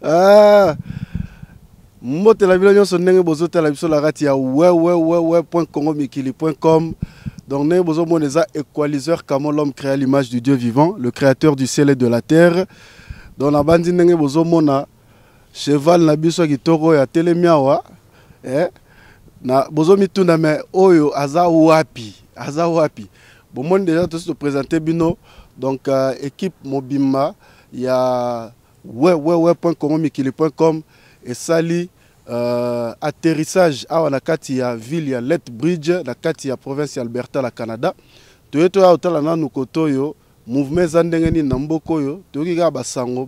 Ah, mbote la bilonyo sonenge bozo tala biso la rati ya ouais.congomikili.com. Donc ne bozo moneza équaliseur comment l'homme créa l'image du Dieu vivant, le créateur du ciel et de la terre. Dans la bandi nenge bozo mona cheval na biso kitoko ya telemiawa na bozo mituna me oyo aza wapi bon déjà tout se présenter bino donc équipe mobimba ya ouais.congomikili.com et sali atterrissage awa na kati ya ville ya Lethbridge na kati ya province ya Alberta la Canada toyeto ya otala nanu kotoyo mouvement za ndenge nini na mboko yo toyoki kaka basango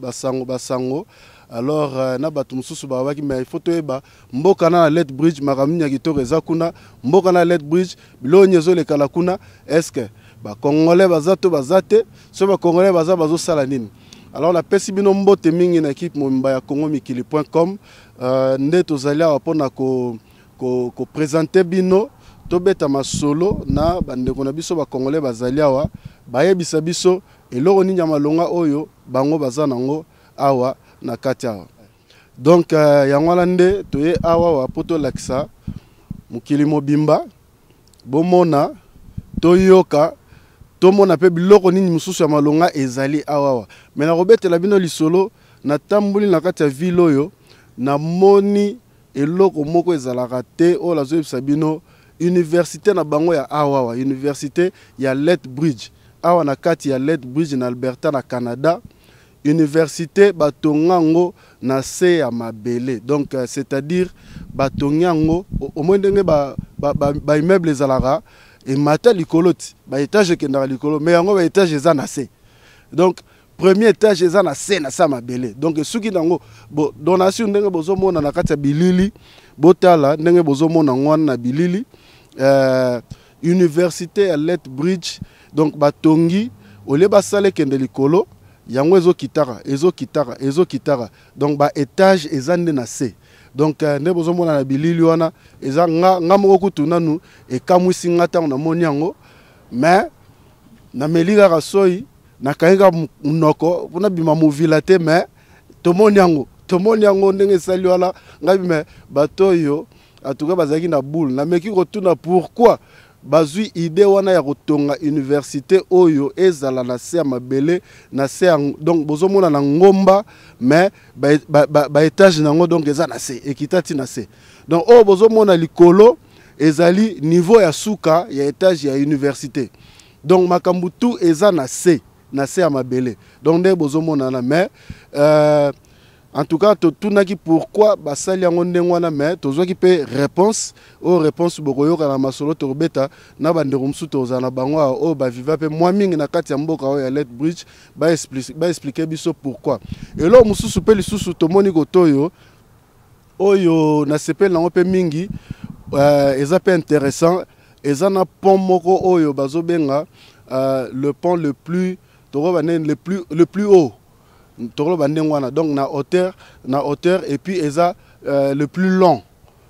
alors na bato mususu babaki mais il faut toyeba mboka na Lethbridge makambo ya kitoko eza kuna mboka na Lethbridge bilonye ezolekala kuna est-ce que ba congolais bazato bazate so ba congolais bazo sala nini. Alors la pesi bino mbote mingi na équipe mobimba ya congomikili.com nde tozali awa mpona ko présenter bino tobeta masolo na bandeko na biso ba congolais bazali awa bayebisa biso eloko nini ya malonga oyo bango baza nango awa na kati awa. Donc yango wana nde toye awa wa poto lakisa mokili mobimba bomona toyoka tomona pe biloko nini mususu ya malonga ezali awawa. Mais na robetela bino lisolo na tambuli na kati ya ville oyo na moni eloko moko ezalaka te o la zoyebisa bino université na bango ya awawa, université ya Lethbridge awa na kati ya Lethbridge na Alberta na Canada. Université batongango na se ya mabele, donc c'est-à-dire batongango au moins ndenge ba immeuble ezalaka et mata likoloti ba étage kendara likolo mais yango ba étage eza na se. Donc premier étage eza na se na sa mabele, donc suki nango bo donation ndenge bozo mona na kati ya bilili botala ndenge bozo mona ngwana na bilili université à Lethbridge. Donc batongi ole basale kende likolo yango ezo kitara donc ba étage ezande na se. Donc ne bozo mona na bilili wana eza nga moko kutuna nu e kamwisi ngata na moni yango mais na meliga rasoi na kainga munoko pona bima movila te mais to moni yango ndenge sali wala ngabi me batoyo atuka bazaki na boule na meki kotuna pourquoi bazui idée wana ya kotonga université oyo ezala na se ya mabele na se donc bozo mona na ngomba mais ba étage nango donc eza na se ekitati na se. Donc oyo bozo mona likolo ezali niveau ya suka ya étage ya université, donc makambu tout eza na se ya mabele. Donc nde bozo mona na mais en tout cas tunaki pourquoi basali yango ndenge wana mais tozwaki pe réponse bokoyoka na masolo tobeta na bandeko musu toza na bango o ba viva pe mwa mingi na kati ya mboka oyo ya Lethbridge ba expliquer biso pourquoi. Et là mususu pe lisusu tomoni kotoyo oyo na sepel nango pe mingi eza pe intéressant eza na pont moko oyo bazobenga le pont le plus haut. Donc na hauteur et puis eza le plus long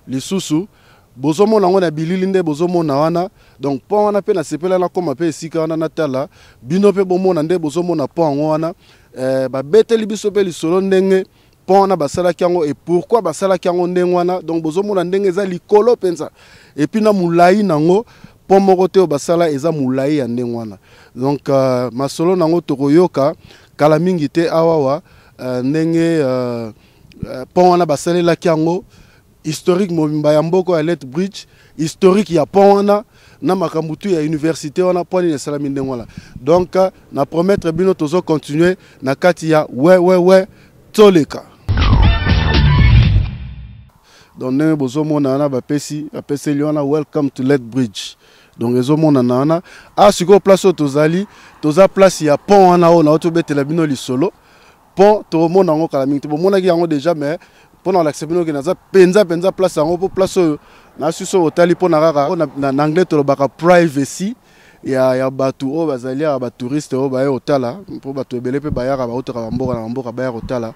les sous bozomo nango na bilili nde bozomo na wana. Donc pont wana pe na sepela na koma pe esika wana na tala bino pe bomona nde bozomo na pont ngo wana ba beteli biso pe lisolo ndenge pont wana basalaki yango et pourquoi basalaki yango ndenge wana. Donc bozomo na ndenge eza likolo penza et puis na mulai nango pont moko te basala eza mulai ya ndenge wana. Donc masolo nango tokoyoka kala mingi te awawa ndenge pont wana basalelaki yango historique mobimba ya mboko ya Lethbridge, historique ya pont wana na makambutu ya université wana poni na salami ndenge wana. Donc na promettre bino tozo continuer na kati ya ouais toleka. Donc ndenge bozo mona na bapesi liona welcome to Lethbridge. Donc ezo mona na siko place tozali toza place ya pont wana o na otobetela bino lisolo pont to mona ngo kala mingi to mona ki yango déjà mais pona l'accepter que naza penza place yango po place na suso otali pona kaka na anglais to baka privacy ya batu o bazali ya ba touriste o ba otala po batu ebele pe bayaka ba otoka na mboka ba otala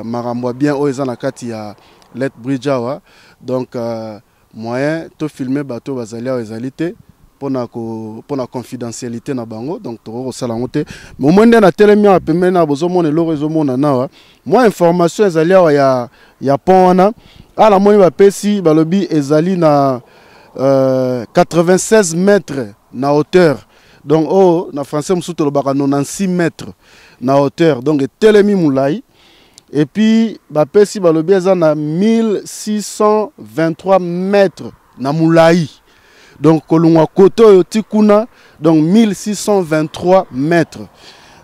makambo bien o eza na kati ya Lethbridge awa. Donc moyen to filmer bateau bazali awa ezali te pour la confidentialité na bango donc toko sala ngote mais moins na telemi a pembe na bozo mona lo rezo mona na moi information ezali ya pont wana ala moni ba pesi balobi ezali na 96 mètres na hauteur donc oh na français musuto lo baka 96 mètres na hauteur donc telemi mulai et puis ba pesi balobi eza na 1623 mètres na mulai donc kolungwa koto tikuna donc 1623 mètres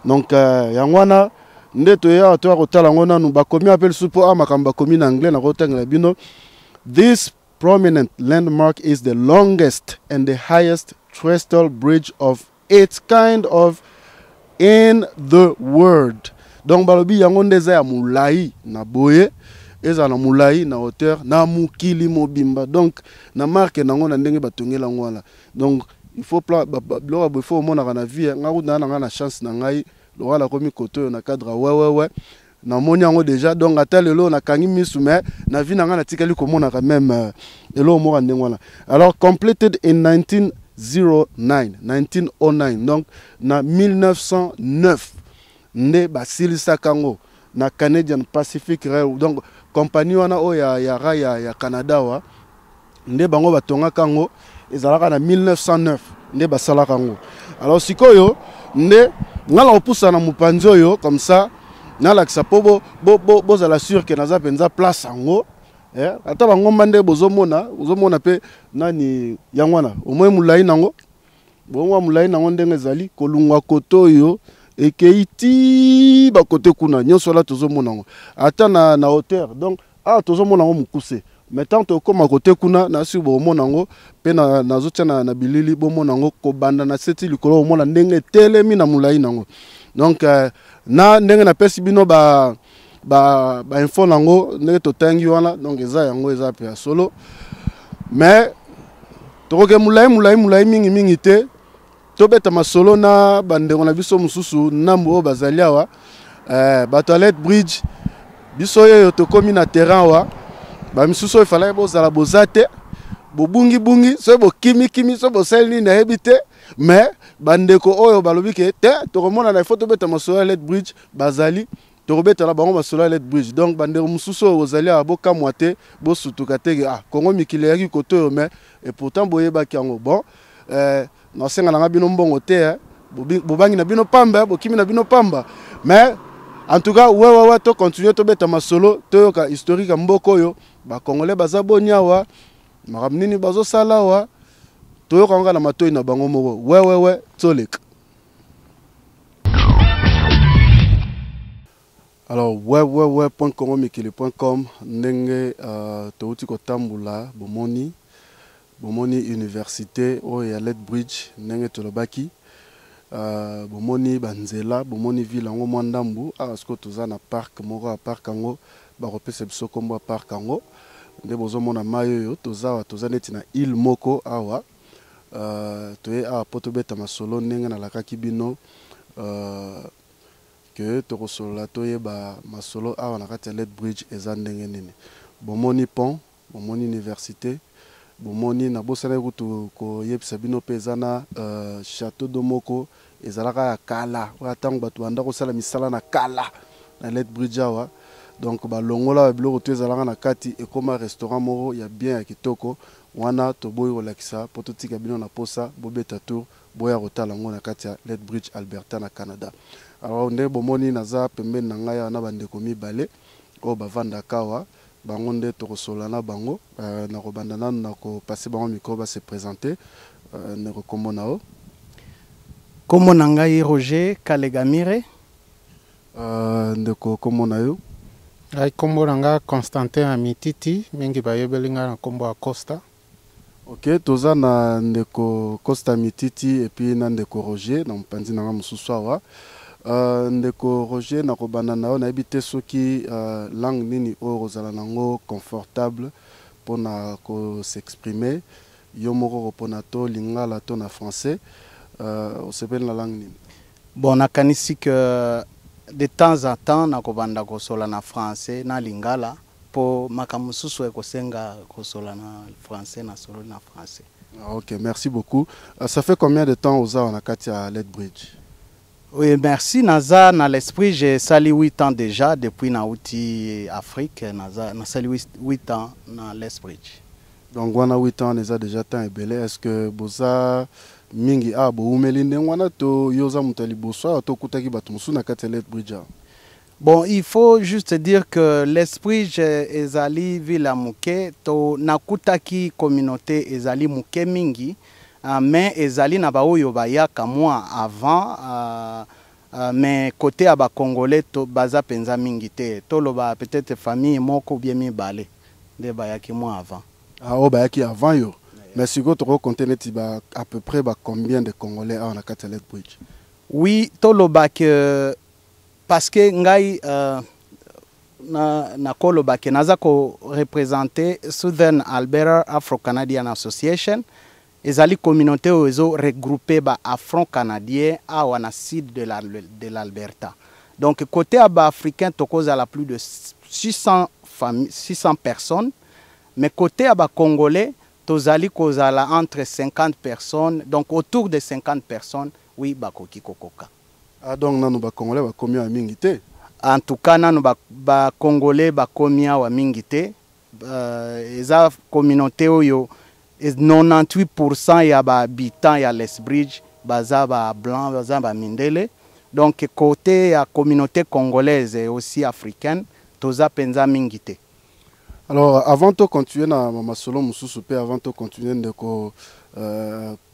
donc yangwana ndeto ya to akotala ngona nu bakomi appel supo amakamba komi na anglais na kotangela bino. This prominent landmark is the longest and the highest trestle bridge of its kind of in the world. Donc balobi yango ndeza ya mulai na boye eza na mulai na hauteur na mukili mobimba donc na marque nango na ndenge batongela ngwala donc il faut il faut mona na vie nga na chance na ngai lo la komi koto na cadre ouais na moni yango déjà donc ata lelo na kangi misu mais na vie na nga na tikali ko mona quand même elo mo rande ngwala. Alors completed in 1909 donc na 1909 nde basilisa kango na Canadian Pacific Rail donc compagnie wana o ya Canada wa nde bango batonga kango ezalaka na 1909 nde basala kango. Alors sikoyo nde ngala opusa na mupanzi oyo comme ça nalakisa po bozala sûr que naza penza place ango ata bango mande bozomona pe nani yangwana omwe mulai nango bongo mulai nango ndenge ezali kolungwa koto oyo ekeiti ba kote kuna nyonso la tozomona ngo ata na hauteur donc tozomona ngo mukuse mais tant to koma kote kuna na si bomona ngo pe na zotia na bilili bomona ngo kobanda na seti likolo omona ndenge telemi na mulai nango donc na ndenge na pesi bino ba info nango ndenge totangi wana donc eza yango eza pe solo mais tokoke mulai mingi te tobeta masolo na bandengo na biso mususu nambo bazali awa ba toilette bridge biso yo tokomi na terrain wa ba misusu ifala bozala bozate bobungi so kimi so boseli na hebite mais bandeko oyo balobi ke te tokomona na photo beta masolo toilette bridge bazali tokobeta la bango masolo toilette bridge donc bandeko mususu ozali aboka mwate bosutuka tege Kongo mikile yaki koto yo mais et pourtant boyeba kiango bon na senga na bino mbongo te bobangi na bino pamba bokimi na bino pamba mais en tout cas ouais to continuer to beta masolo to ka historique mboko yo ba congolais baza bonyawa makamnini bazo sala wa to yo kanga na matoi na bango moko ouais tolek. Alors ouais.congomikili.com ndenge to uti ko tambula bomoni université oya Let Bridge ndenge tolobaki bomoni banzela bomoni ville ngo mwandambu asko toza na parc moko a parc ngo ba repesa biso kombo parc ngo nde bozomona mayo yo toza neti na île moko awa toye a poto beta masolo ndenge na lakaki bino que tokosolola toye ba masolo awa na kati ya Let Bridge eza ndenge nini bomoni pont bomoni université bomoni na bosala kutu ko yebisa bino peza na château de moko ezalaka ya kala watango batu banda kosala misala na kala na Let Bridge awa donc ba longola biloko to ezalaka na kati ekoma restaurant moko ya bien ya kitoko wana toboyi kolakisa poto tika bino na posa bobeta tour boya kotala ngo na kati ya Let Bridge Alberta na Canada. Alors nde bomoni naza pembeni na ngai na bandeko mibale o bavanda kawa bango nde tokosola na bango na kobanda nanu na kopase bango micro ba se présenter ne rekombo nao kombo na ngai Roger Kalegamire ndeko kombo na yo ay kombo na nga Constantin Amititi mingi bayebeli nga na kombo Acosta. Ok toza na ndeko Costa Mititi et puis na ndeko Roger na mpanzi na nga mususu awa ndeko Roger na kobanda na yo na ebite soki langue nini oyo kozala nango confortable pona ko s'exprimer yo moko pona to lingala to na français osepeli na langue nini? Bon nakanisi que de temps en temps na kobanda kosola na français na lingala po makamususu ekosenga kosola na français na solo na français. Ah, ok, merci beaucoup. Ça fait combien de temps aux on a à Lethbridge? Oui, merci. Naza, dans l'esprit, j'ai sali 8 ans déjà, depuis Naouti Afrique. Naza, na sali 8 ans dans l'esprit. Donc, on a 8 ans, on a déjà temps et belé. Est-ce que Boza mingi a bo umelinde wana to yoza mutali boso to kutaki batumusu na kati Lethbridge? Bon, il faut juste dire que l'esprit ezali vila muke to nakutaki communauté ezali muke mingi. Mais ezali na baoyo bayaka moi avant mais côté aba congolais to baza penza mingi te to loba peut-être famille moko bien mibale de bayaki moi avant. Ah oh bayaki avant yo. Mais si vous comptez à peu près combien de Congolais on a kati Lethbridge? Oui, to loba que parce que ngai na koloba que naza ko représenter Southern Alberta Afro-Canadian Association. Ezali communauté ozo regroupé ba afro-canadien à wana sud de l'Alberta. Donc côté aba africain tokoza la plus de 600 familles, 600 personnes, mais côté aba congolais tozali kozala entre 50 personnes, donc autour de 50 personnes, oui bakoki kokoka. Ah donc nanu ba congolais ba combien à mingité? En tout cas nanu ba congolais ba combien wa mingité. Eza communauté oyo 98% ya ba habitants ya Lethbridge baza ba blanc baza ba mindele. Donc côté ya communauté congolaise et aussi africaine toza penza mingité. Alors avant de continuer na masolo mususu pe avant de continuer ndeko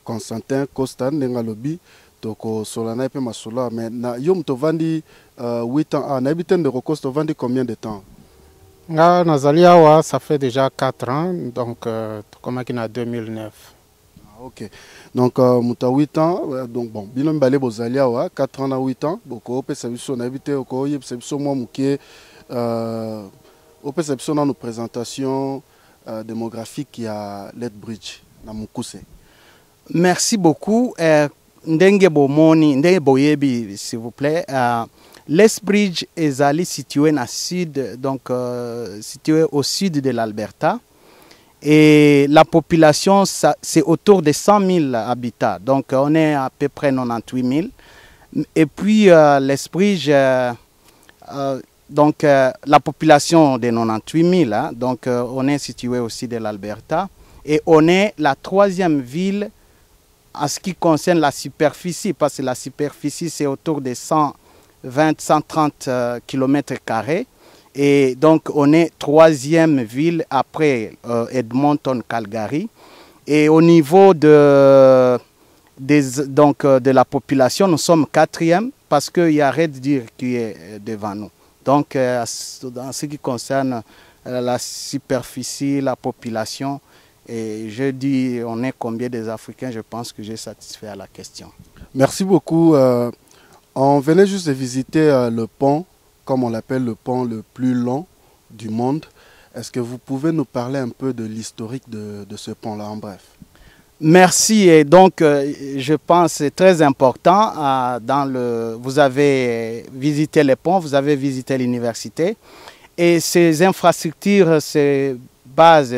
Constantin Costa ndenga lobi toko solana pe masolo mais na yom to vandi 8 ans na habité ndeko Costa vandi combien de temps? Nga nazali awa, ça fait déjà 4 ans, donc comme en 2009. Ah, ok. Donc muta 8 ans, donc bon, binom balé bozali awa 4 ans na 8 ans, boko ope sabiso na habité oko yeb sabiso moi muke ope sabiso na nos présentations démographiques ya Lethbridge na Mukuse. Merci beaucoup. Ndenge bomoni, ndenge boyebi s'il vous plaît. Lethbridge est situé dans sud, donc situé au sud de l'Alberta. Et la population, c'est autour de 100 000 habitants. Donc on est à peu près 98 000. Et puis Lethbridge, donc la population de 98 000, hein, donc on est situé aussi de l'Alberta. Et on est la 3e ville en ce qui concerne la superficie, parce que la superficie c'est autour de 120-130 km². Et donc, on est 3e ville après Edmonton, Calgary. Et au niveau de la population, nous sommes 4e parce qu'il y a Red Deer qui est devant nous. Donc, en ce qui concerne la superficie, la population, et je dis, on est combien des Africains? Je pense que j'ai satisfait à la question. Merci beaucoup. On venait juste de visiter le pont, comme on l'appelle le pont le plus long du monde. Est-ce que vous pouvez nous parler un peu de l'historique de ce pont-là en bref? Merci. Et donc, je pense que c'est très important. Vous avez visité le pont, vous avez visité l'université. Et ces infrastructures, ces bases,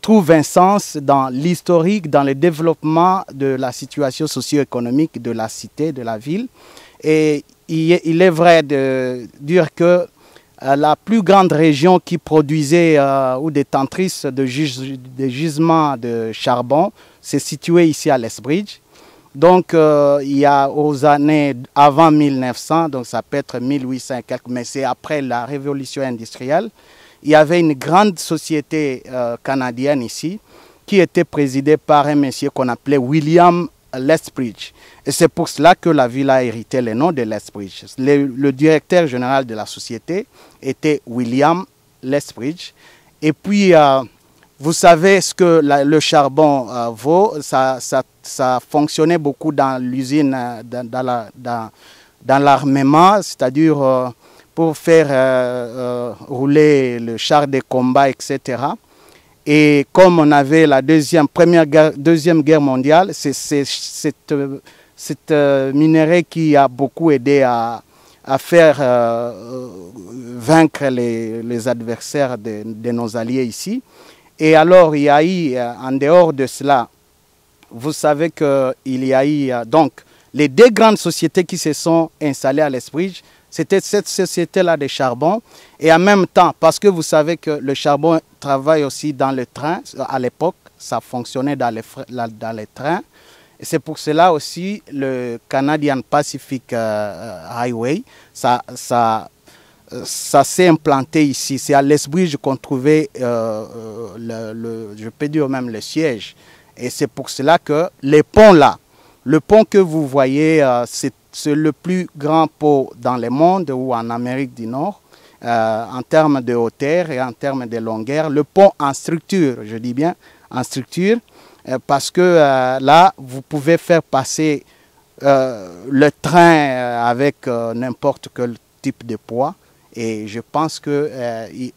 trouvent un sens dans l'historique, dans le développement de la situation socio-économique de la cité, de la ville. Et il est vrai de dire que la plus grande région qui produisait ou détentrice de gisements de charbon, c'est situé ici à Lethbridge. Donc, il y a aux années avant 1900, donc ça peut être 1800 et quelques, mais c'est après la révolution industrielle. Il y avait une grande société canadienne ici qui était présidée par un monsieur qu'on appelait William Lethbridge. Et c'est pour cela que la ville a hérité le nom de Lethbridge. Le directeur général de la société était William Lethbridge. Et puis, vous savez ce que le charbon vaut. Ça fonctionnait beaucoup dans l'usine, dans l'armement, c'est-à-dire pour faire rouler le char de combat, etc. Et comme on avait la deuxième guerre mondiale, c'est cette minerai qui a beaucoup aidé à faire vaincre les adversaires de nos alliés ici. Et alors, il y a eu, en dehors de cela, vous savez qu'il y a eu donc les deux grandes sociétés qui se sont installées à l'Esbridge. C'était cette société-là de charbon. Et en même temps, parce que vous savez que le charbon travaille aussi dans le train, à l'époque, ça fonctionnait dans les trains. Et c'est pour cela aussi le Canadian Pacific Highway, ça s'est implanté ici. C'est à l'Esbridge qu'on trouvait, je peux dire même le siège. Et c'est pour cela que les ponts là, le pont que vous voyez, c'est le plus grand pont dans le monde ou en Amérique du Nord, en termes de hauteur et en termes de longueur. Le pont en structure, je dis bien en structure, parce que là, vous pouvez faire passer le train avec n'importe quel type de poids. Et je pense que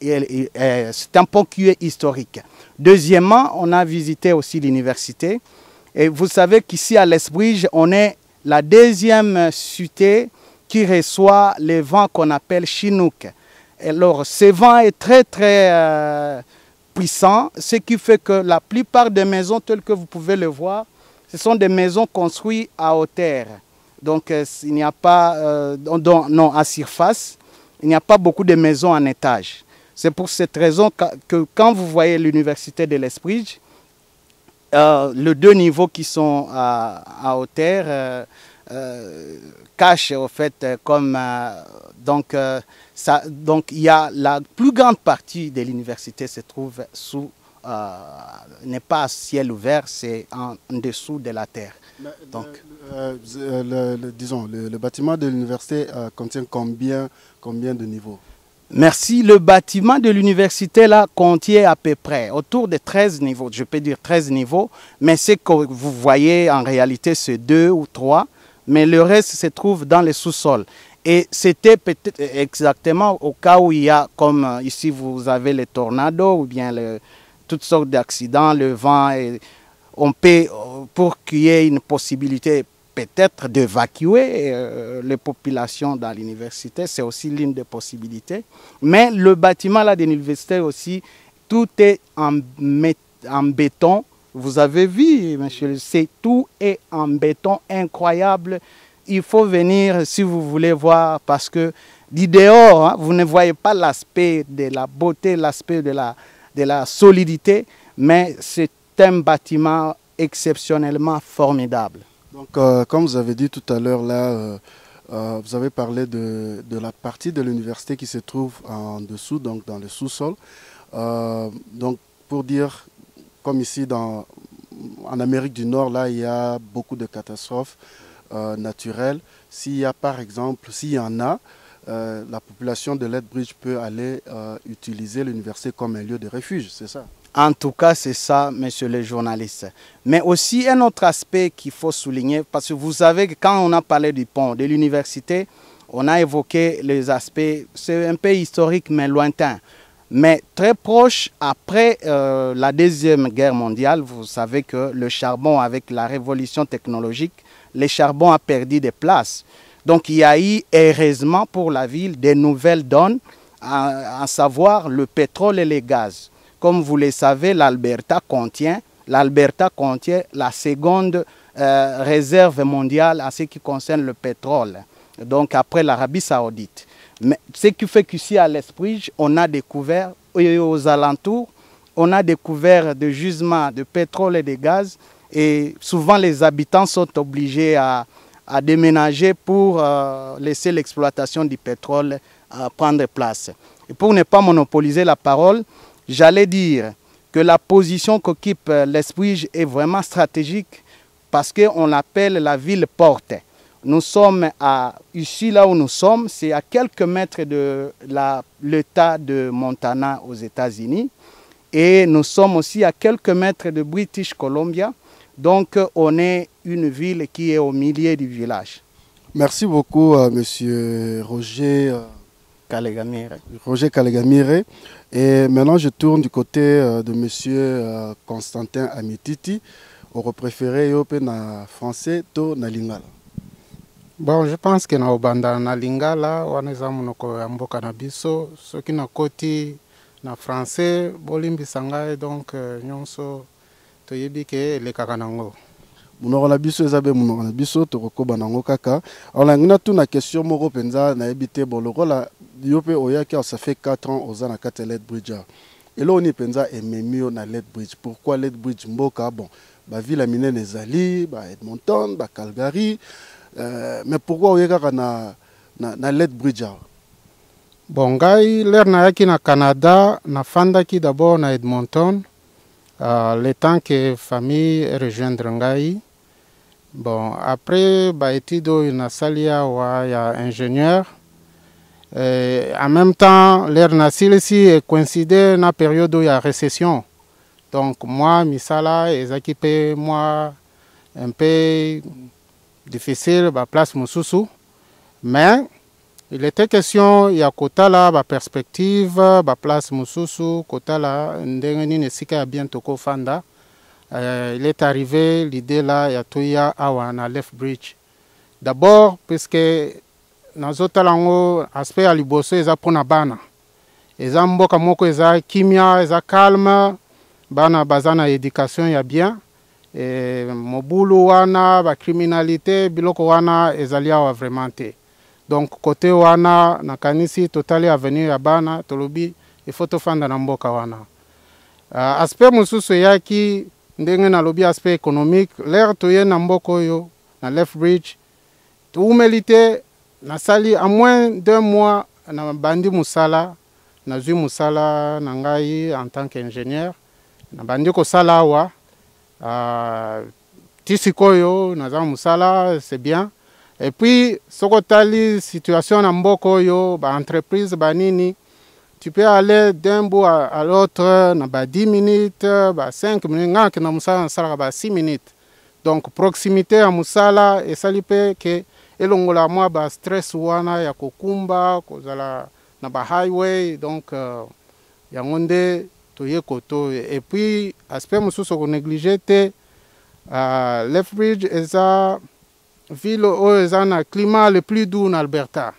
c'est un pont qui est historique. Deuxièmement, on a visité aussi l'université. Et vous savez qu'ici à l'Esbridge, on est la deuxième cité qui reçoit les vents qu'on appelle Chinook. Alors, ce vent est très, très puissant, ce qui fait que la plupart des maisons telles que vous pouvez le voir, ce sont des maisons construites à hauteur. Donc, il n'y a pas, non, à surface, il n'y a pas beaucoup de maisons en étage. C'est pour cette raison que quand vous voyez l'université de l'Esbridge, les deux niveaux qui sont à hauteur cachent au fait comme donc il y a la plus grande partie de l'université se trouve sous n'est pas à ciel ouvert, c'est en dessous de la terre. Donc disons le bâtiment de l'université contient combien de niveaux? Merci. Le bâtiment de l'université là contient à peu près autour de 13 niveaux, je peux dire 13 niveaux, mais ce que vous voyez en réalité c'est 2 ou 3, mais le reste se trouve dans les sous-sols. Et c'était peut-être exactement au cas où il y a, comme ici vous avez les tornados ou bien toutes sortes d'accidents, le vent, et on peut, pour qu'il y ait une possibilité peut-être d'évacuer les populations dans l'université, c'est aussi l'une des possibilités. Mais le bâtiment là de l'université aussi, tout est en béton. Vous avez vu, monsieur, tout est en béton incroyable. Il faut venir si vous voulez voir, parce que du dehors, hein, vous ne voyez pas l'aspect de la beauté, l'aspect de la solidité, mais c'est un bâtiment exceptionnellement formidable. Donc, comme vous avez dit tout à l'heure, là, vous avez parlé de la partie de l'université qui se trouve en dessous, donc dans le sous-sol. Donc, pour dire, comme ici en Amérique du Nord, là, il y a beaucoup de catastrophes naturelles. S'il y a, par exemple, s'il y en a, la population de Lethbridge peut aller utiliser l'université comme un lieu de refuge, c'est ça? En tout cas, c'est ça, monsieur le journaliste. Mais aussi un autre aspect qu'il faut souligner, parce que vous savez que quand on a parlé du pont, de l'université, on a évoqué les aspects, c'est un peu historique mais lointain. Mais très proche, après la Deuxième Guerre mondiale, vous savez que le charbon, avec la révolution technologique, le charbon a perdu des places. Donc il y a eu, heureusement pour la ville, des nouvelles donnes, à savoir le pétrole et les gaz. Comme vous le savez, l'Alberta contient la seconde réserve mondiale en ce qui concerne le pétrole, donc après l'Arabie Saoudite. Mais ce qui fait qu'ici à l'Esbridge, on a découvert, aux alentours, on a découvert des gisements de pétrole et de gaz, et souvent les habitants sont obligés à déménager pour laisser l'exploitation du pétrole prendre place. Et pour ne pas monopoliser la parole, j'allais dire que la position qu'occupe l'Esbridge est vraiment stratégique parce qu'on l'appelle la ville porte. Nous sommes ici là où nous sommes, c'est à quelques mètres de l'État de Montana aux États-Unis et nous sommes aussi à quelques mètres de British Columbia. Donc on est une ville qui est au milieu du village. Merci beaucoup monsieur Roger Kalegamire. Roger Kalegamire. Et maintenant, je tourne du côté de M. Constantin Amititi. Au préféré, na français, to na lingala. Bon, je pense que na obanda na lingala, wana za munoko ya mboka na biso, soki na koti na français bolimbisa ngai donc nyonso toyebi ke elekaka nango. Munoko na biso ezabe munoko na biso tokokoba nango kaka. Alors ngina tu na question moko penza na ebité bolokola yo pe oyaki ça fait 4 ans aux anakate Lethbridge. Et là on y penza ememio na Lethbridge. Pourquoi Lethbridge mboka bon ba ville minene ezali ba Edmonton ba Calgary mais pourquoi oyeka na Lethbridge? Bon ngai ler na yaki na Canada na fandaki d'abord na Edmonton. Le temps que famille rejoindre ngai. Bon, après, études na salia wa ya ingénieur. En même temps, l'air na silisi coïncidé na période où il y a récession. Donc moi, misala ezaki moi un peu difficile ba place mususu. Mais il était question ya kotala ba perspective ba place mususu kotala ndengeni nesika ya bientôt ko fanda. Il est arrivé l'idée là ya toya awa na Lethbridge. D'abord puisque nazota lango aspect ya liboso eza pona bana. Eza mboka moko eza kimia, eza calme, bana bazana éducation ya bien. Et mobulu wana ba criminalité biloko wana ezalia wa vraiment te. Donc côté wana na kanisi totali avenir ya bana tolobi il faut tofanda na mboka wana. Aspect mususu yaki ndenge na lobi aspect économique l'air toye na mboko yo na Lethbridge tout mérité na sali à moins d'1 mois na bandi musala na zui musala na ngai en tant qu'ingénieur na bandi ko sala wa tisikoyo na za musala c'est bien. Et puis, sokotali situation na mboko yo, ba entreprise ba nini, tu peux aller d'un bout à l'autre, na ba 10 minutes, ba 5 minutes, ngak na musala na sala ba 6 minutes. Donc proximité à musala et salipe ke elongola moi ba stress wana ya kokumba, kozala na ba highway, donc ya ngonde toye koto. Et puis aspect mususu ko négliger te Lethbridge eza ville où est un climat le plus doux en Alberta.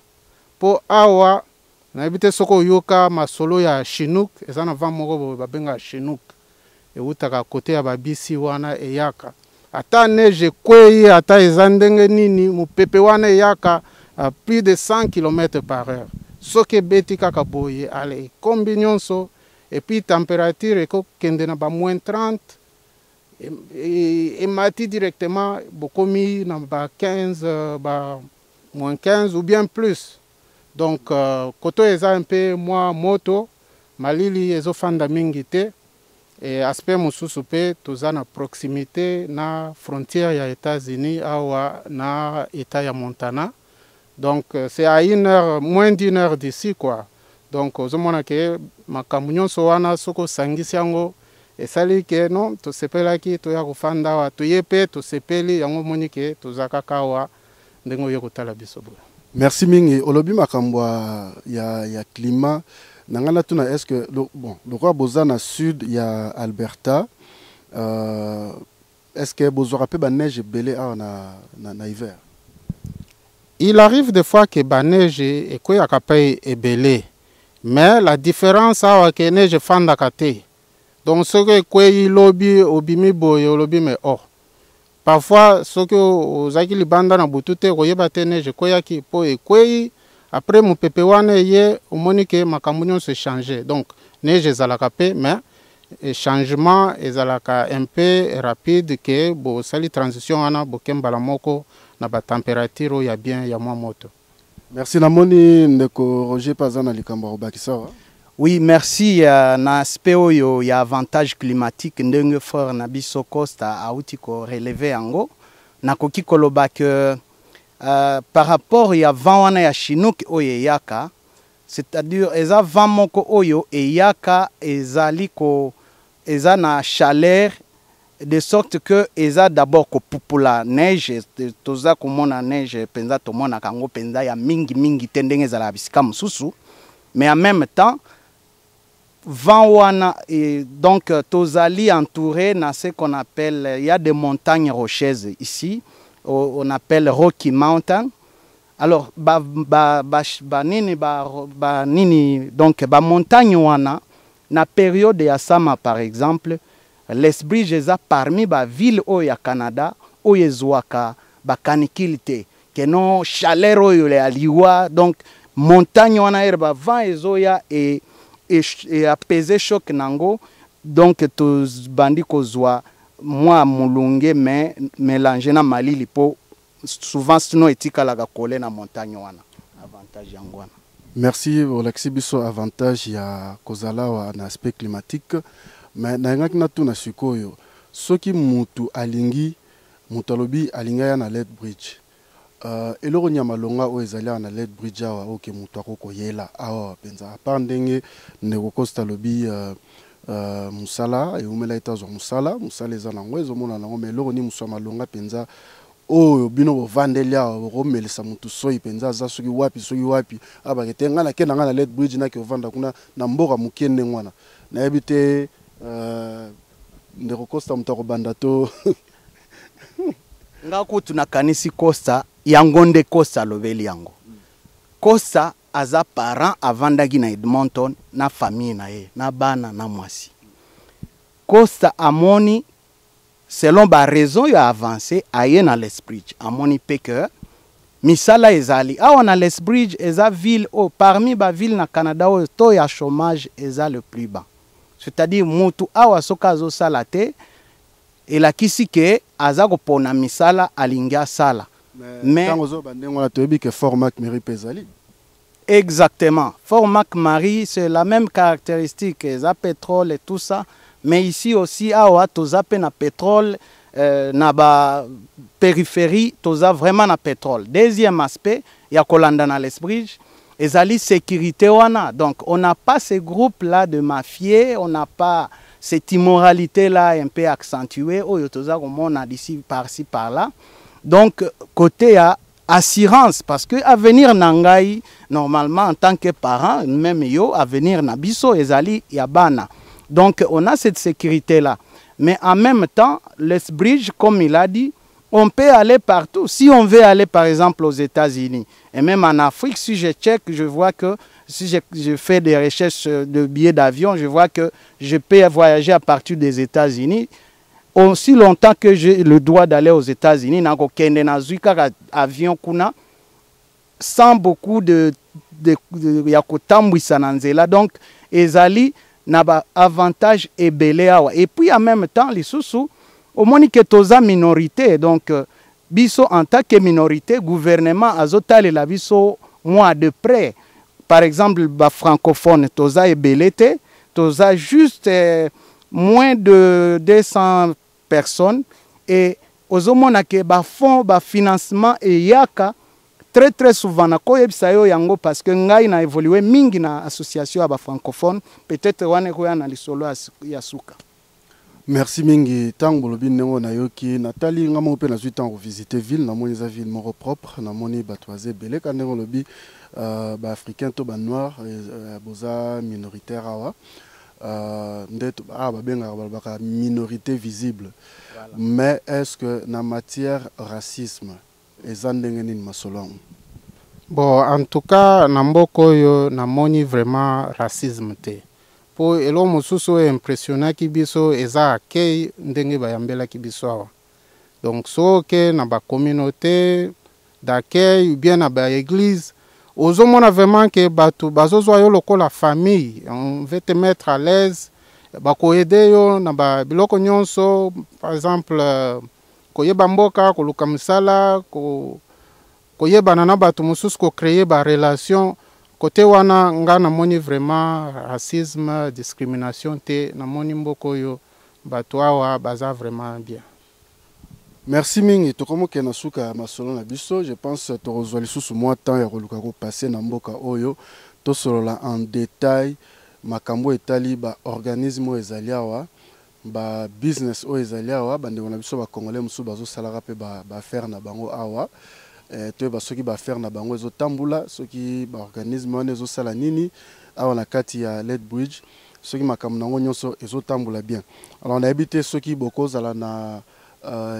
Pour awa, na habité soko yoka masolo ya Chinook, et ça na va moko babenga Chinook. Et utaka côté ya babisi wana eyaka. Ata neige kwei ata ezandenge nini mu pepe wana eyaka à plus de 100 km/h. Soke beti kaka boye ale combinaison et puis température eko kende na ba -30. Et mati directement beaucoup mis dans -15 -15 ou bien plus. Donc koto eza un peu moi moto malili ezo fanda mingite et aspect mususu pe toza na proximité na frontière ya États-Unis awa na état ya Montana. Donc c'est à 1 heure moins d'1 heure d'ici quoi. Donc ozomona ke makambo nyonso wana soko sangisi yango et sali ke non to sepela ki to ya kufanda wa to yepe to sepeli yango monike to zakaka wa ndengo yo kotala biso. Merci mingi olobi makambo ya climat nangana tuna est-ce que bon le roi bozana sud ya Alberta est-ce que bozora pe ba neige belé na hiver? Il arrive des fois que ba neige e ko ya kapay e belé mais la différence a que neige fanda kate. Donc ce que kwei lobby obimi boyo lobby mais oh parfois ce que ozaki libanda na butute koyeba te neige koyaki po e kwei après mu pepe wana ye omonike makambo se changer. Donc neige ezalaka pe mais changement ezalaka un peu rapide que bo sali transition wana bokembala moko na ba température ya bien ya mwa moto. Merci namoni ndeko Roger Pazana likambo bakisa. Oui, merci. Na aspect il y a avantage climatique ndenge fort na biso costa auti ko relever yango na koki koloba que par rapport ya vent wana ya Chinook oye yaka, c'est-à-dire eza vent moko oyo e yaka ezali ko eza na chaleur de sorte que eza d'abord ko pupula neige toza komona neige penza tomona kango penza ya mingi tendenge ezala bisika mususu, mais en même temps vent wana et donc tozali entouré dans ce qu'on appelle, il y a des montagnes rocheuses ici, on appelle Rocky Mountain. Alors nini donc ba montagne wana na période ya sama par exemple Lethbridge eza parmi ba ville oyo ya Canada oyo ezwaka ba canicule te keno chaleur oyo ya liwa donc montagne wana ere ba vent ezoya et apaiser choc nango donc tous bandi kozwa moi mulunge mais mélanger na malili po souvent sinon etikalaka kole na montagne wana avantage yango wana. Merci Olaxi biso avantage ya kozala wa na aspect climatique mais na ngaki na tuna sikoyo soki mutu alingi mutu alobi alinga ya na Lethbridge eloko nyama longa o ezali na Lethbridge awa oke mutu akoko yela awa penza apart ndenge ndeko Costa lobi musala e umela etazo musala eza nango ezomona nango mais eloko ni muswa malonga penza oyo bino bovandeli awa bomelisa mutu soyi penza aza soki wapi abakete nga na kenda nga na Lethbridge na ke ovanda kuna na mboka mukende ngwana nayebi te ndeko Costa mutu akobanda to nga kutu nakanisi Costa yango nde Costa lobeli yango Costa aza parent avandaki na Edmonton na famille na ye na bana na mwasi Costa amoni selon ba raison ya avancé aye na Lethbridge amoni peke misala ezali awa na Lethbridge eza ville parmi ba ville na Canada o to ya chômage eza le plus bas c'est-à-dire mutu awa soka zo sala te elakisi ke aza kopona misala alinga sala mais tango zo bandengo na toyebi ke Fort McMurray pezali. Exactement. Fort McMurray, c'est la même caractéristique, ça pétrole et tout ça. Mais ici aussi, à Tozape na pétrole, na ba périphérie, Toza vraiment na pétrole. Deuxième aspect, il y a Kolanda na Lethbridge, et zali sécurité wana. Donc on n'a pas ces groupes-là de mafieux, on n'a pas cette immoralité-là un peu accentuée. Oh, Toza on a d'ici par-ci par-là. Donc côté à assurance parce que avenir nangai normalement en tant que parent même yo avenir nabiso ezali yabana donc on a cette sécurité là mais en même temps Lethbridge comme il a dit on peut aller partout si on veut aller par exemple aux États-Unis et même en Afrique si je check je vois que si je fais des recherches de billets d'avion je vois que je peux voyager à partir des États-Unis aussi longtemps que j'ai le droit d'aller aux États-Unis, n'a aucun avion kuna sans beaucoup de yakotambuisananzela donc ezali na ba avantage ebele awa et puis en même temps les sous au moins que toza minorité donc biso en tant que minorité gouvernement azotale la biso moi de près par exemple ba francophone toza ebele te toza juste moins de 200 personnes et aux hommes que ba fond ba financement et yaka très souvent na koyebisa yo yango parce que ngai na évolué mingi na association ba francophone peut-être wane ko na lisolo ya suka. Merci mingi tango lobi nengo na yoki Nathalie ngamo pe na zuitan ko visiter ville na moni za ville moko propre na moni batoise belé ka nengo lobi ba africain to ba noir boza minoritaire awa baka minorité visible voilà. Mais est-ce que na matière racisme ezandengeni masolong bon en tout cas na mboko yo na moni vraiment racisme te po elo mosusu impressionnant ki biso eza akei ndenge bayambela ki biso awa donc so que na ba communauté d'accueil ou bien na ba église ozomona vraiment que batu bazozwa yo lokola famille on veut te mettre à l'aise bako aider yo na ba biloko nyonso par exemple koyeba mboka koluka misala koyeba na batu mosusu ko créer ba relation côté wana nga na moni vraiment racisme discrimination te na moni mboko yo batu awa baza vraiment bien. Merci mingi tokomo ke na suka masolo na biso je pense to rozwa lisusu mwa temps ya koluka ko passer na mboka oyo to solola en détail makambo etali ba organisme ezali awa ba business o ezali awa bande na biso ba congolais musu bazo salaka pe ba faire na bango awa to ba soki ba faire na bango ezo tambula soki ba organisme wana ezo sala nini awa na kati ya Lethbridge soki makambo nango nyonso ezo tambula bien alors on a habité soki boko zala na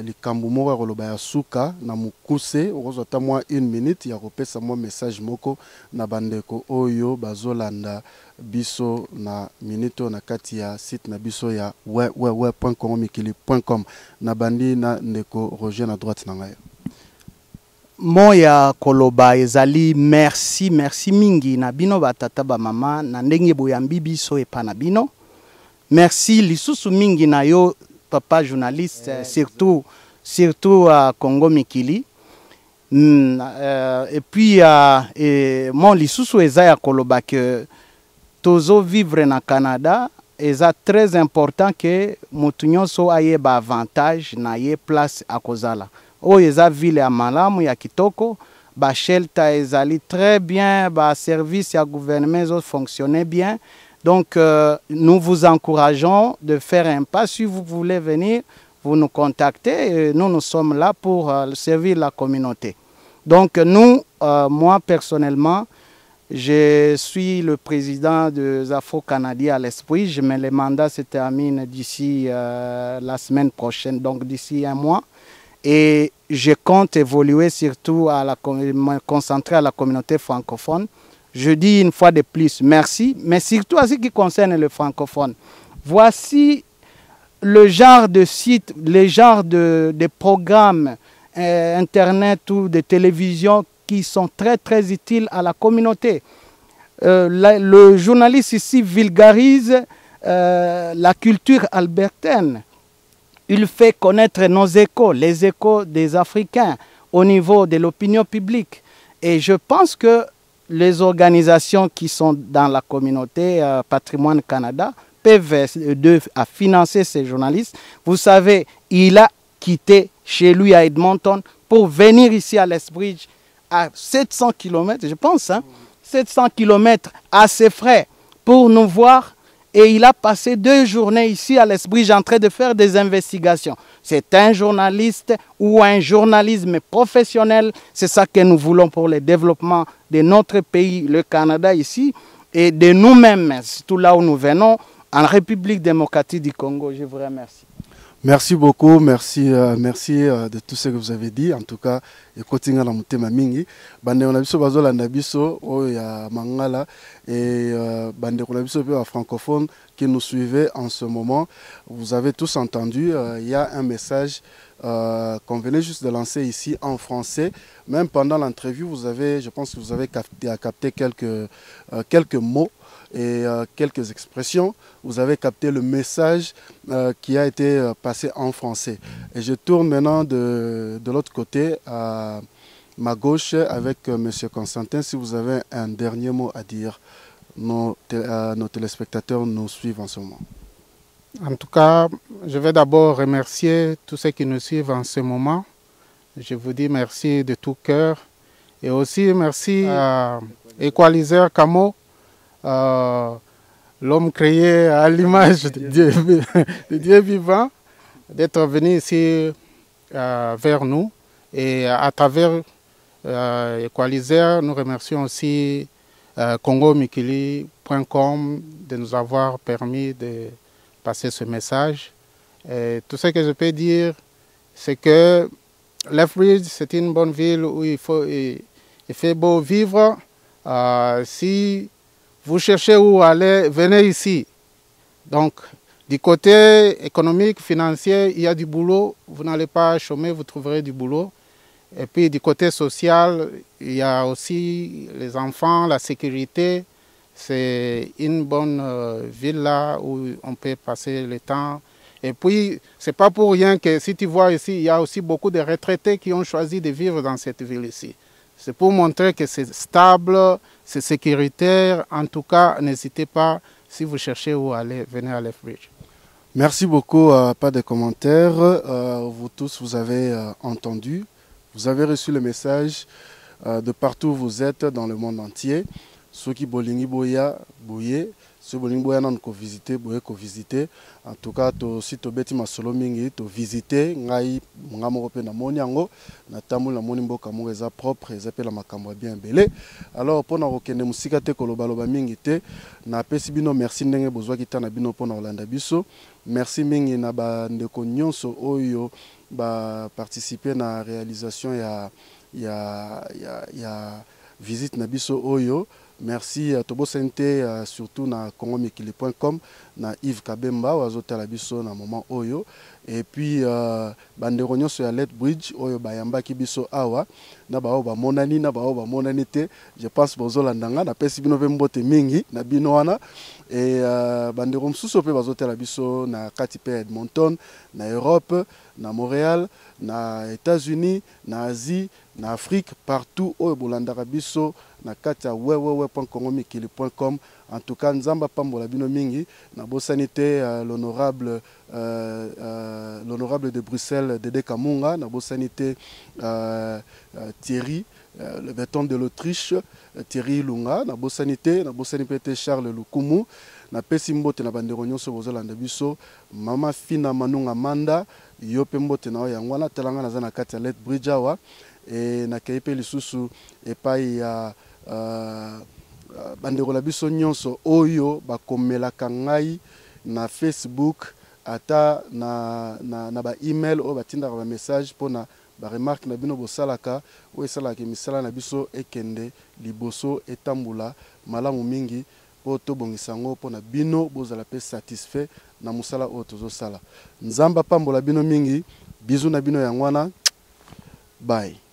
likambo moko ya koloba ya suka na mokuse okozwa ata mwa 1 minute ya kopesa mwa message moko na bandeko oyo bazolanda biso na minute na kati ya site na biso ya www.congomikili.com na bandi na ndeko Roger na droite na ngai. Moya koloba ezali merci mingi na bino batata ba mama na ndenge boyambi biso epa na bino. Merci lisusu mingi na yo papa journaliste, surtout à Congo Mikili. Et puis, mon lisusu eza ya koloba que tozo vivre na Canada, eza très important que mutu nyonso aye ba avantage na ye place à kozala. O eza ville ya malamu ya kitoko, ba shelter ezali très bien, ba service ya gouvernement fonctionner bien. Donc, nous vous encourageons de faire un pas. Si vous voulez venir, vous nous contactez. Nous sommes là pour servir la communauté. Donc, nous, moi personnellement, je suis le président des Afro-Canadiens à l'Esprit. Mais le mandat se termine d'ici la semaine prochaine, donc d'ici 1 mois. Et je compte évoluer surtout me concentrer à la communauté francophone. Je dis une fois de plus merci, mais surtout à ce qui concerne le francophone. Voici le genre de site, le genre de programmes internet ou de télévision qui sont très utiles à la communauté. Le journaliste ici vulgarise la culture albertaine. Il fait connaître nos échos, les échos des Africains au niveau de l'opinion publique. Et je pense que les organisations qui sont dans la communauté Patrimoine Canada peuvent financer ces journalistes. Vous savez, il a quitté chez lui à Edmonton pour venir ici à Lethbridge à 700 km, je pense, 700 km à ses frais pour nous voir. Et il a passé 2 journées ici à Lethbridge en train de faire des investigations. C'est un journaliste ou un journalisme professionnel. C'est ça que nous voulons pour le développement de notre pays, le Canada ici, et de nous-mêmes, surtout là où nous venons, en République démocratique du Congo. Je vous remercie. Merci beaucoup, merci de tout ce que vous avez dit. En tout cas, écoutez la mutema mingi. Bande on a biso bazola na biso o ya mangala et bande on a biso peu francophone qui nous suivait en ce moment. Vous avez tous entendu, il y a un message qu'on venait juste de lancer ici en français. Même pendant l'entrevue, je pense que vous avez capté quelques mots et quelques expressions. Vous avez capté le message qui a été passé en français. Et je tourne maintenant de l'autre côté à ma gauche avec M. Constantin. Si vous avez un dernier mot à dire, nos téléspectateurs nous suivent en ce moment. En tout cas, je vais d'abord remercier tous ceux qui nous suivent en ce moment. Je vous dis merci de tout cœur. Et aussi merci à Equalizer Camo, l'homme créé à l'image de Dieu vivant, d'être venu ici vers nous. Et à travers Equalizer, nous remercions aussi congomikili.com de nous avoir permis de passer ce message. Et tout ce que je peux dire, c'est que Lethbridge, c'est une bonne ville où il fait beau vivre. Si vous cherchez où aller, venez ici. Donc, du côté économique, financier, il y a du boulot. Vous n'allez pas chômer, vous trouverez du boulot. Et puis, du côté social, il y a aussi les enfants, la sécurité. C'est une bonne ville là où on peut passer le temps. Et puis, ce n'est pas pour rien que si tu vois ici, il y a aussi beaucoup de retraités qui ont choisi de vivre dans cette ville ici. C'est pour montrer que c'est stable, c'est sécuritaire. En tout cas, n'hésitez pas, si vous cherchez où aller, venez à Lethbridge. Merci beaucoup, pas de commentaires. Vous tous, vous avez entendu, vous avez reçu le message de partout où vous êtes dans le monde entier. soki bolingi boya boye so bolingi boya nan ko visiter boye ko visiter en tout cas to si to beti masolo mingi to visiter ngai ngamo pe na moni yango na tamul na moni mboka mo eza propre eza pe la makambo bien belé alors pona kokende musika te koloba loba mingi te na pesi bino merci ndenge bozwa kita na bino pona olanda biso merci mingi na ba ndeko nyonso oyo ba participer na réalisation ya visite na biso oyo. Merci à Tobo Sente, surtout na congomikili.com, na Yves Kabemba, oazote la biso na moment oyo. Et puis, banderonyo sur la Let Bridge, oyo bayamba ki biso awa, na bao ba monani, na bao ba monani te, je pense bozo landanga, na pesi bino vembote mingi, na bino wana. Et banderom susope bazote la biso na Katipe Edmonton, na Europe, na Montréal, na États-Unis, na Asie, na Afrique, partout oyo bolandaka biso, na katia wewewe.congomikili.com. En tout cas, nzamba pambola bino mingi na bosanité l'honorable de Bruxelles Dédé Kamunga, na bosanité Thierry le béton de l'Autriche Thierry Lunga, na bosanité Charles Lukumu, na pesi mbote na bandero nyonso bozolanda biso mama Fina Manunga Manda yo pe mbote na yangwana telanga na zana katia Let Bridge awa et na kaipe lisusu epai ya bandeko la biso nyonso oyo bakomelaka ngai na Facebook ata na ba email o batindaka ba message pona ba remarque na bino bosalaka o esalaka misala na biso ekende liboso etambula malamu mingi po tobongisa ngo pona bino bozala pe satisfait na musala o tozosala nzamba pambola bino mingi bizu na bino yangwana bye.